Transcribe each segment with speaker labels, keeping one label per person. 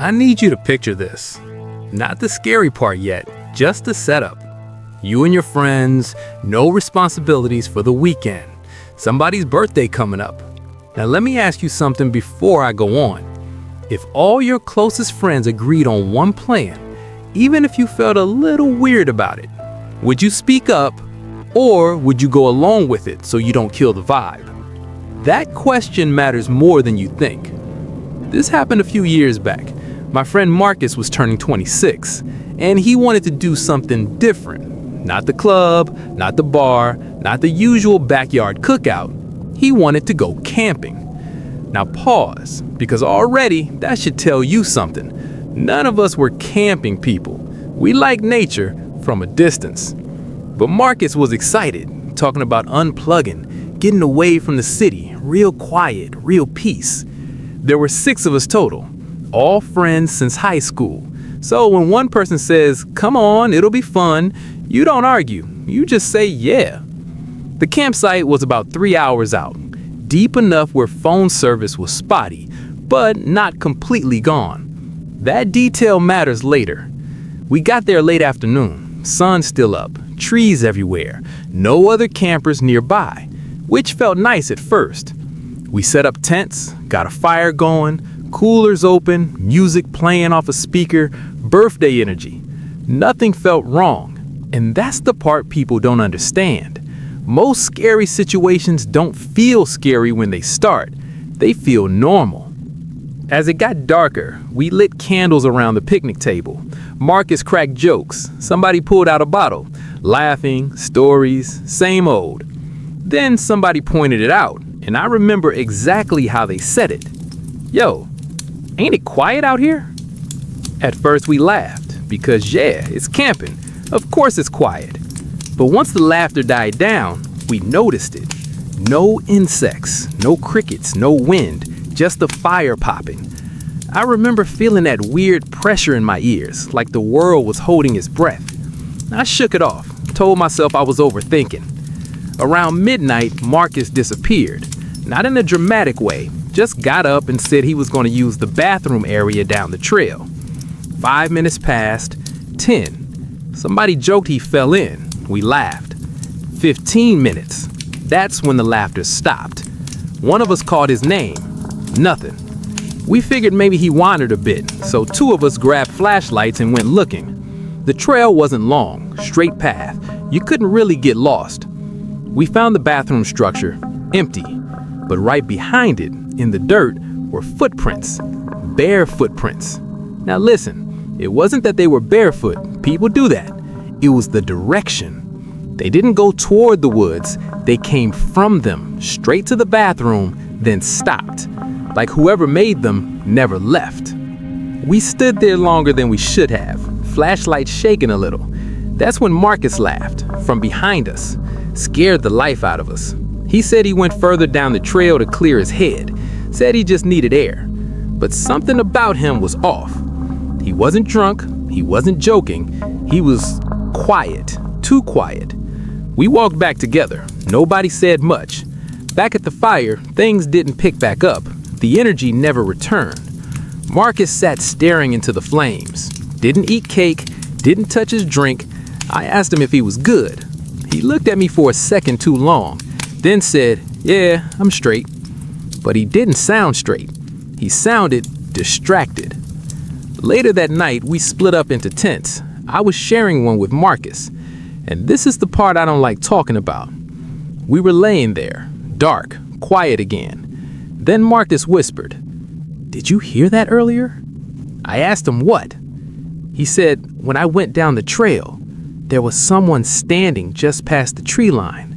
Speaker 1: I need you to picture this. Not the scary part yet, just the setup. You and your friends, no responsibilities for the weekend. Somebody's birthday coming up. Now let me ask you something before I go on. If all your closest friends agreed on one plan, even if you felt a little weird about it, would you speak up or would you go along with it so you don't kill the vibe? That question matters more than you think. This happened a few years back. My friend Marcus was turning 26, and he wanted to do something different. Not the club, not the bar, not the usual backyard cookout. He wanted to go camping. Now pause, because already that should tell you something. None of us were camping people. We like nature from a distance. But Marcus was excited, talking about unplugging, getting away from the city, real quiet, real peace. There were 6 of us total, all friends since high school. So when one person says, "Come on, it'll be fun," you don't argue, you just say yeah. The campsite was about 3 hours out, deep enough where phone service was spotty, but not completely gone. That detail matters later. We got there late afternoon, sun still up, trees everywhere, no other campers nearby, which felt nice at first. We set up tents, got a fire going, coolers open, music playing off a speaker, birthday energy. Nothing felt wrong, and that's the part people don't understand. Most scary situations don't feel scary when they start. They feel normal. As it got darker, we lit candles around the picnic table. Marcus cracked jokes. Somebody pulled out a bottle. Laughing, stories, same old. Then somebody pointed it out, and I remember exactly how they said it. "Yo, ain't it quiet out here?" At first we laughed, because yeah, it's camping. Of course it's quiet. But once the laughter died down, we noticed it. No insects, no crickets, no wind, just the fire popping. I remember feeling that weird pressure in my ears, like the world was holding its breath. I shook it off, told myself I was overthinking. Around midnight, Marcus disappeared. Not in a dramatic way, just got up and said he was going to use the bathroom area down the trail. 5 minutes passed, 10. Somebody joked he fell in. We laughed. 15 minutes. That's when the laughter stopped. One of us called his name. Nothing. We figured maybe he wandered a bit, so 2 of us grabbed flashlights and went looking. The trail wasn't long, straight path. You couldn't really get lost. We found the bathroom structure, empty, but right behind it, in the dirt, were footprints, bare footprints. Now listen, it wasn't that they were barefoot, people do that. It was the direction. They didn't go toward the woods, they came from them, straight to the bathroom, then stopped. Like whoever made them never left. We stood there longer than we should have, flashlights shaking a little. That's when Marcus laughed, from behind us, scared the life out of us. He said he went further down the trail to clear his head, said he just needed air. But something about him was off. He wasn't drunk, he wasn't joking, he was quiet, too quiet. We walked back together, nobody said much. Back at the fire, things didn't pick back up. The energy never returned. Marcus sat staring into the flames. Didn't eat cake, didn't touch his drink. I asked him if he was good. He looked at me for a second too long, then said, "Yeah, I'm straight." But he didn't sound straight. He sounded distracted. Later that night, we split up into tents. I was sharing one with Marcus. And this is the part I don't like talking about. We were laying there, dark, quiet again. Then Marcus whispered, "Did you hear that earlier?" I asked him what. He said, "When I went down the trail, there was someone standing just past the tree line."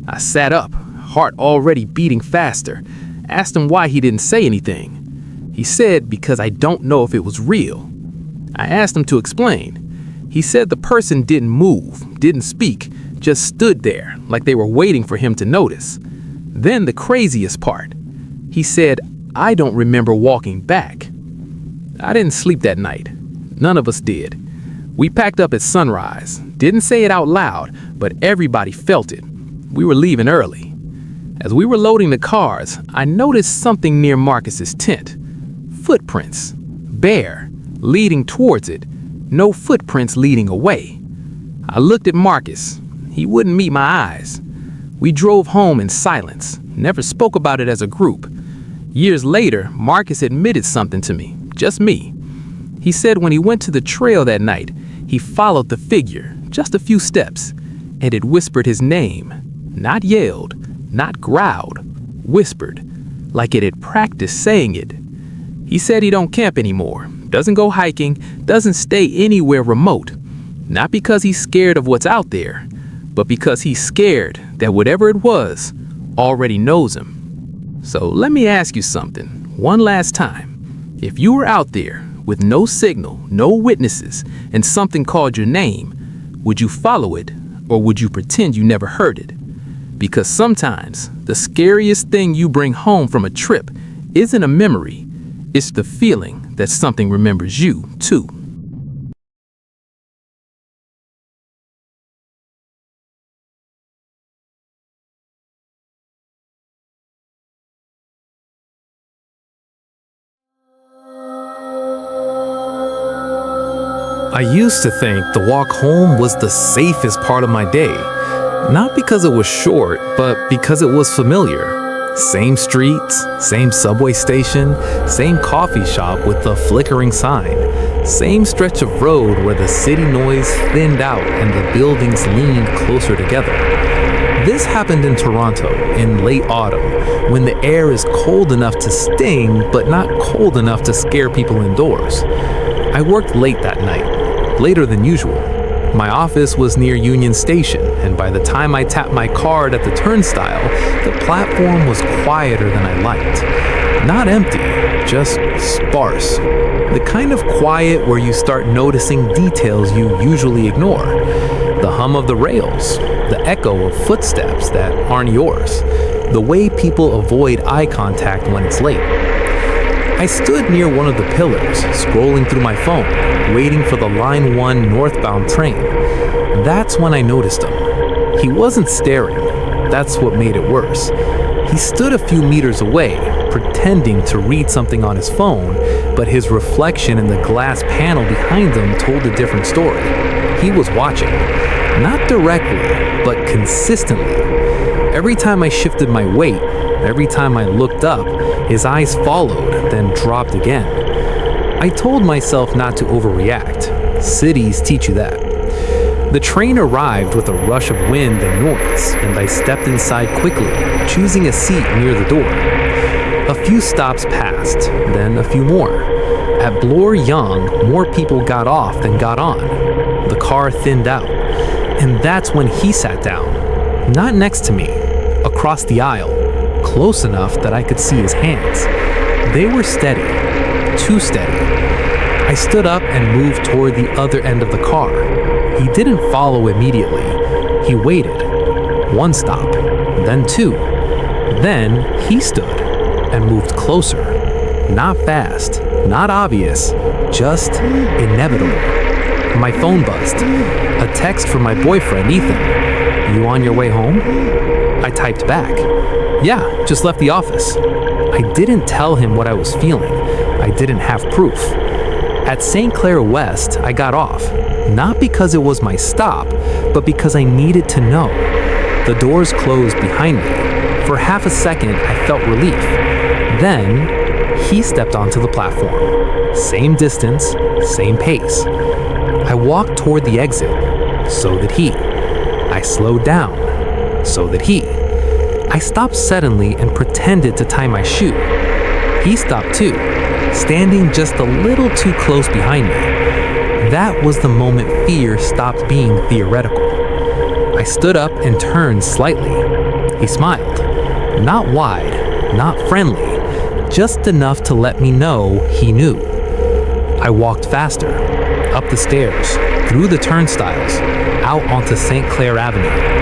Speaker 1: I sat up, heart already beating faster, asked him why he didn't say anything. He said, "Because I don't know if it was real." I asked him to explain. He said the person didn't move, didn't speak, just stood there like they were waiting for him to notice. Then the craziest part. He said, "I don't remember walking back." I didn't sleep that night. None of us did. We packed up at sunrise. Didn't say it out loud, but everybody felt it. We were leaving early. As we were loading the cars, I noticed something near Marcus's tent. Footprints. bare, leading towards it, no footprints leading away. I looked at Marcus. He wouldn't meet my eyes. We drove home in silence, never spoke about it as a group. Years later, Marcus admitted something to me, just me. He said when he went to the trail that night, he followed the figure, just a few steps, and it whispered his name. Not yelled, not growled, whispered, like it had practiced saying it. He said he don't camp anymore, doesn't go hiking, doesn't stay anywhere remote. Not because he's scared of what's out there, but because he's scared that whatever it was already knows him. So let me ask you something, one last time. If you were out there with no signal, no witnesses, and something called your name, would you follow it, or would you pretend you never heard it? Because sometimes the scariest thing you bring home from a trip isn't a memory, it's the feeling that something remembers you, too. I used to think the walk home was the safest part of my day. Not because it was short, but because it was familiar. Same streets, same subway station, same coffee shop with the flickering sign. Same stretch of road where the city noise thinned out and the buildings leaned closer together. This happened in Toronto in late autumn, when the air is cold enough to sting, but not cold enough to scare people indoors. I worked late that night, later than usual. My office was near Union Station, and by the time I tapped my card at the turnstile, the platform was quieter than I liked. Not empty, just sparse. The kind of quiet where you start noticing details you usually ignore. The hum of the rails, the echo of footsteps that aren't yours, the way people avoid eye contact when it's late. I stood near one of the pillars, scrolling through my phone, waiting for the Line 1 northbound train. That's when I noticed him. He wasn't staring. That's what made it worse. He stood a few meters away, pretending to read something on his phone, but his reflection in the glass panel behind him told a different story. He was watching. Not directly, but consistently. Every time I shifted my weight, every time I looked up, his eyes followed, then dropped again. I told myself not to overreact. Cities teach you that. The train arrived with a rush of wind and noise, and I stepped inside quickly, choosing a seat near the door. A few stops passed, then a few more. At Bloor-Yonge, more people got off than got on. The car thinned out, and that's when he sat down. Not next to me, across the aisle, close enough that I could see his hands. They were steady, too steady. I stood up and moved toward the other end of the car. He didn't follow immediately. He waited. One stop, then two. Then he stood and moved closer. Not fast, not obvious, just inevitable. My phone buzzed. A text from my boyfriend, Ethan. "You on your way home?" I typed back. "Yeah, just left the office." I didn't tell him what I was feeling. I didn't have proof. At St. Clair West, I got off. Not because it was my stop, but because I needed to know. The doors closed behind me. For half a second, I felt relief. Then, he stepped onto the platform. Same distance, same pace. I walked toward the exit. So did he. I slowed down. So did he. I stopped suddenly and pretended to tie my shoe. He stopped too, standing just a little too close behind me. That was the moment fear stopped being theoretical. I stood up and turned slightly. He smiled. Not wide, not friendly, just enough to let me know he knew. I walked faster, up the stairs, through the turnstiles, out onto St. Clair Avenue.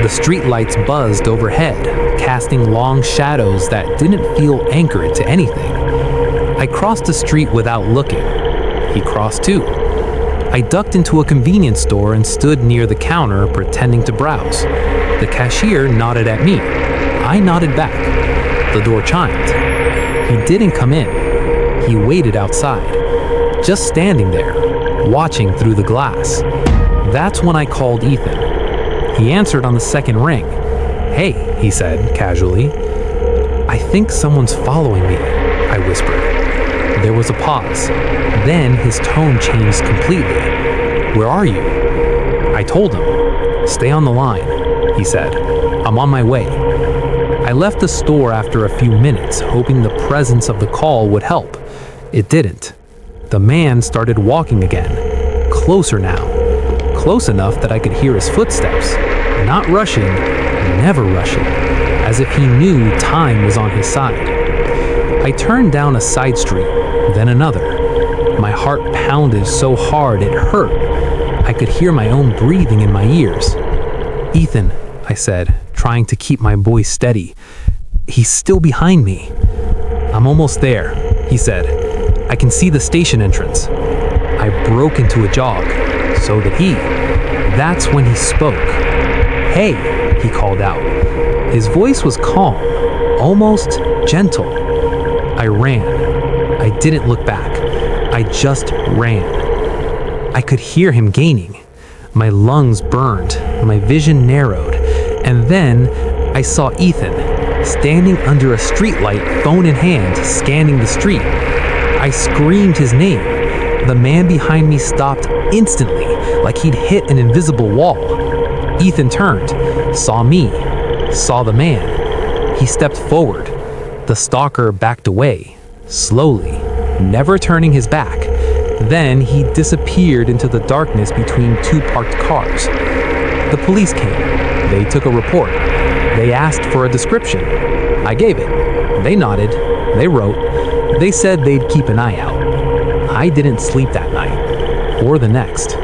Speaker 1: The streetlights buzzed overhead, casting long shadows that didn't feel anchored to anything. I crossed the street without looking. He crossed too. I ducked into a convenience store and stood near the counter pretending to browse. The cashier nodded at me. I nodded back. The door chimed. He didn't come in. he waited outside, just standing there, watching through the glass. That's when I called Ethan. He answered on the second ring. "Hey," he said, casually. "I think someone's following me," I whispered. There was a pause. Then his tone changed completely. "Where are you?" I told him. "Stay on the line," he said. "I'm on my way." I left the store after a few minutes, hoping the presence of the call would help. It didn't. The man started walking again. Closer now. Close enough that I could hear his footsteps. Not rushing, never rushing, as if he knew time was on his side. I turned down a side street, then another. My heart pounded so hard it hurt. I could hear my own breathing in my ears. "Ethan," I said, trying to keep my voice steady. "He's still behind me." "I'm almost there," he said. "I can see the station entrance." I broke into a jog. So did he. That's when he spoke. "Hey," he called out. His voice was calm, almost gentle. I ran. I didn't look back. I just ran. I could hear him gaining. My lungs burned, my vision narrowed, and then I saw Ethan, standing under a streetlight, phone in hand, scanning the street. I screamed his name. The man behind me stopped instantly, like he'd hit an invisible wall. Ethan turned, saw me, saw the man. He stepped forward. The stalker backed away, slowly, never turning his back. Then he disappeared into the darkness between two parked cars. The police came. They took a report. They asked for a description. I gave it. They nodded. They wrote. They said they'd keep an eye out. I didn't sleep that night, or the next.